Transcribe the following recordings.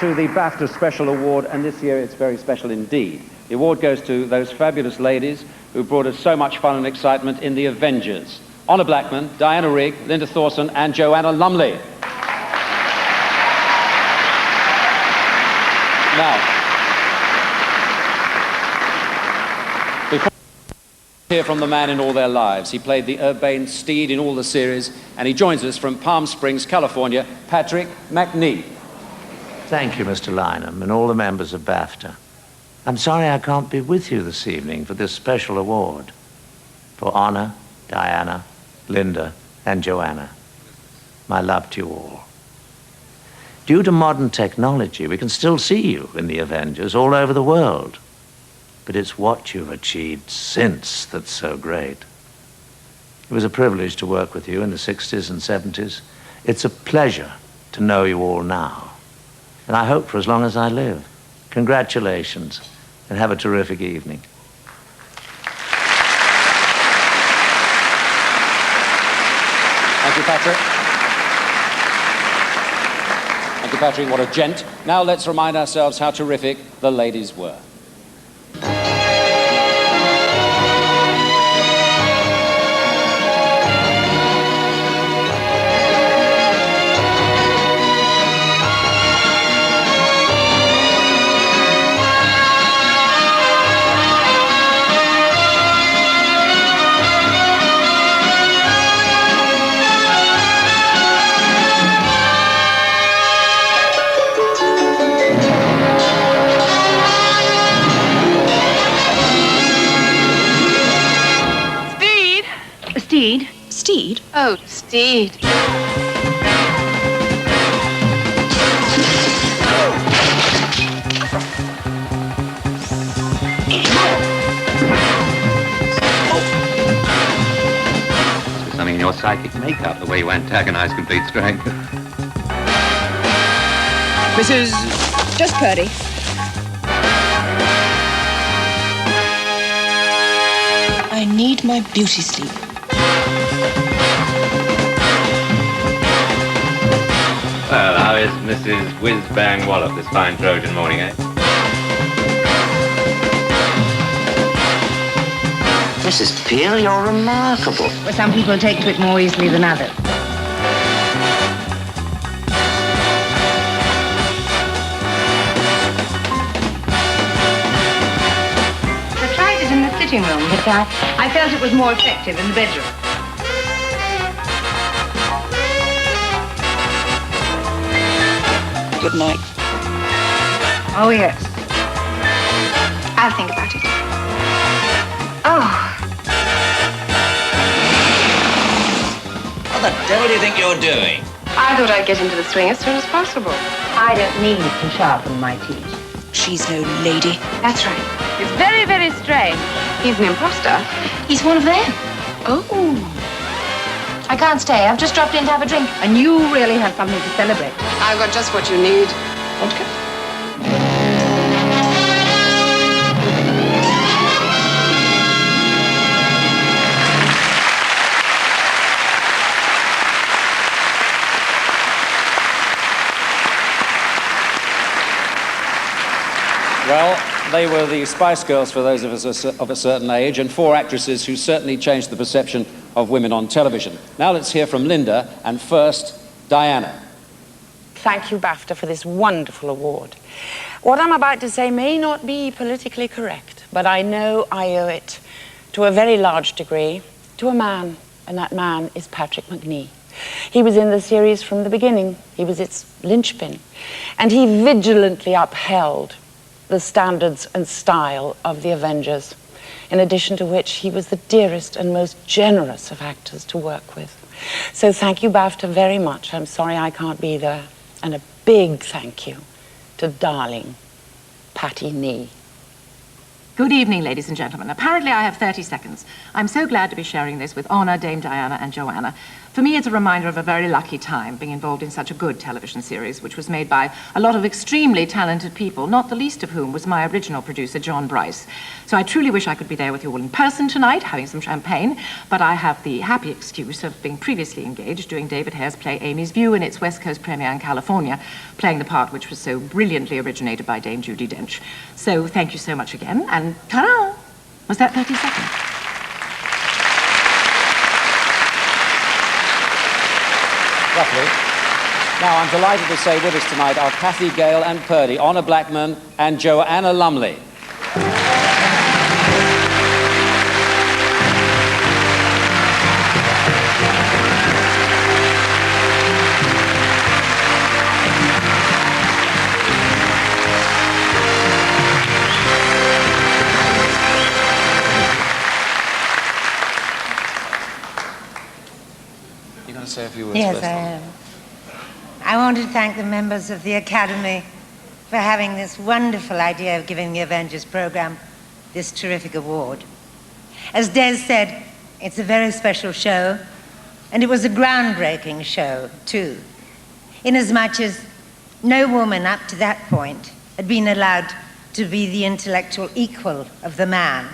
To the BAFTA Special Award, and this year it's very special indeed. The award goes to those fabulous ladies who brought us so much fun and excitement in the Avengers. Honor Blackman, Diana Rigg, Linda Thorson, and Joanna Lumley. Now, before we hear from the man in all their lives, he played the urbane steed in all the series, and he joins us from Palm Springs, California, Patrick Macnee. Thank you, Mr. Lynham, and all the members of BAFTA. I'm sorry I can't be with you this evening for this special award for Honor, Diana, Linda, and Joanna. My love to you all. Due to modern technology, we can still see you in the Avengers all over the world. But it's what you've achieved since that's so great. It was a privilege to work with you in the 60s and 70s. It's a pleasure to know you all now. And I hope for as long as I live. Congratulations, and have a terrific evening. Thank you, Patrick. Thank you, Patrick. What a gent. Now let's remind ourselves how terrific the ladies were. Steed? Oh, Steed. There's something in your psychic makeup, the way you antagonize complete strength. Mrs. Just Purdy. I need my beauty sleep. Well, how is Mrs. Whiz-Bang Wallop this fine Trojan morning, eh? Mrs. Peel, you're remarkable. Well, some people take a bit more easily than others. I tried it in the sitting room, but I felt it was more effective in the bedroom. Good night. Oh, yes. I'll think about it. Oh. What the devil do you think you're doing? I thought I'd get into the swing as soon as possible. I don't need to sharpen my teeth. She's no lady. That's right. It's very, very strange. He's an imposter. He's one of them. Oh. I can't stay. I've just dropped in to have a drink. And you really have something to celebrate. I've got just what you need. Vodka? Well, they were the Spice Girls for those of us of a certain age, and four actresses who certainly changed the perception of women on television. Now let's hear from Linda, and first, Diana. Thank you, BAFTA, for this wonderful award. What I'm about to say may not be politically correct, but I know I owe it to a very large degree to a man, and that man is Patrick Macnee. He was in the series from the beginning. He was its linchpin, and he vigilantly upheld the standards and style of the Avengers, in addition to which he was the dearest and most generous of actors to work with. So thank you, BAFTA, very much. I'm sorry I can't be there. And a big thank you to darling Patty Nee. Good evening, ladies and gentlemen. Apparently I have 30 seconds. I'm so glad to be sharing this with Honor, Dame Diana, and Joanna. For me, it's a reminder of a very lucky time being involved in such a good television series, which was made by a lot of extremely talented people, not the least of whom was my original producer, John Bryce. So I truly wish I could be there with you all in person tonight, having some champagne, but I have the happy excuse of being previously engaged doing David Hare's play Amy's View in its West Coast premiere in California, playing the part which was so brilliantly originated by Dame Judi Dench. So thank you so much again, and ta-da! Was that 30 seconds? Roughly. Now, I'm delighted to say with us tonight are Kathy Gale and Purdy, Honor Blackman and Joanna Lumley. You're going to say a few words Yes, first? I am. I want to thank the members of the Academy for having this wonderful idea of giving the Avengers program this terrific award. As Des said, it's a very special show, and it was a groundbreaking show, too, inasmuch as no woman up to that point had been allowed to be the intellectual equal of the man,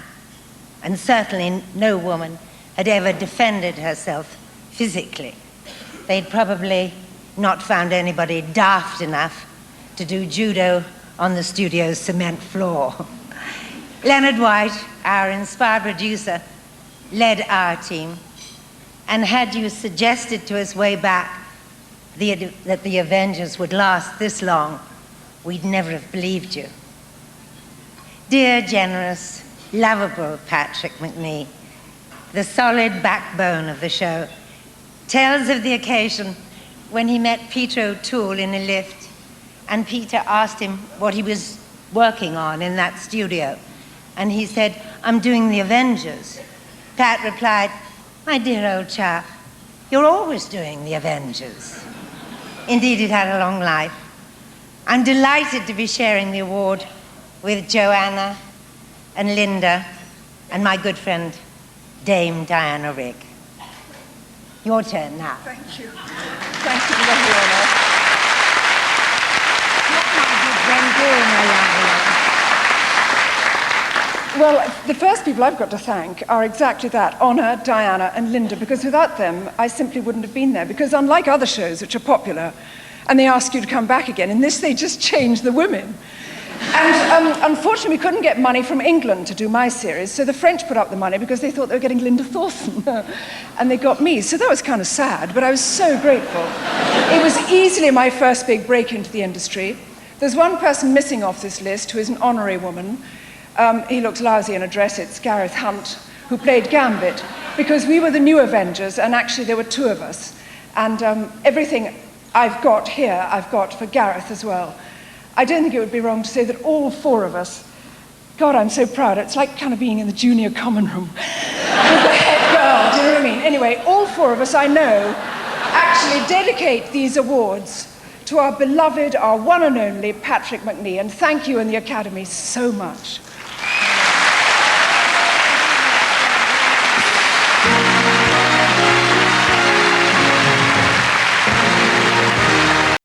and certainly no woman had ever defended herself physically. They'd probably not found anybody daft enough to do judo on the studio's cement floor. Leonard White, our inspired producer, led our team, and had you suggested to us way back that the Avengers would last this long, we'd never have believed you. Dear, generous, lovable Patrick Macnee, the solid backbone of the show, tells of the occasion when he met Peter O'Toole in a lift, and Peter asked him what he was working on in that studio. And he said, "I'm doing the Avengers." Pat replied, "My dear old chap, you're always doing the Avengers." Indeed, it had a long life. I'm delighted to be sharing the award with Joanna and Linda and my good friend, Dame Diana Rigg. Your turn now. Thank you. Thank you for the honor. What my good friend doing, my young lady? Well, the first people I've got to thank are exactly that, Honor, Diana, and Linda, because without them, I simply wouldn't have been there. Because unlike other shows which are popular, and they ask you to come back again, in this they just change the women. And unfortunately, we couldn't get money from England to do my series, so the French put up the money because they thought they were getting Linda Thorson, and they got me. So that was kind of sad, but I was so grateful. It was easily my first big break into the industry. There's one person missing off this list who is an honorary woman. He looks lousy in a dress. It's Gareth Hunt, who played Gambit, because we were the new Avengers, and actually there were two of us. And everything I've got here, I've got for Gareth as well. I don't think it would be wrong to say that all four of us, God, I'm so proud. It's like kind of being in the junior common room with the head girl, do you know what I mean? Anyway, all four of us, I know, actually dedicate these awards to our beloved, our one and only Patrick Macnee, and thank you and the Academy so much.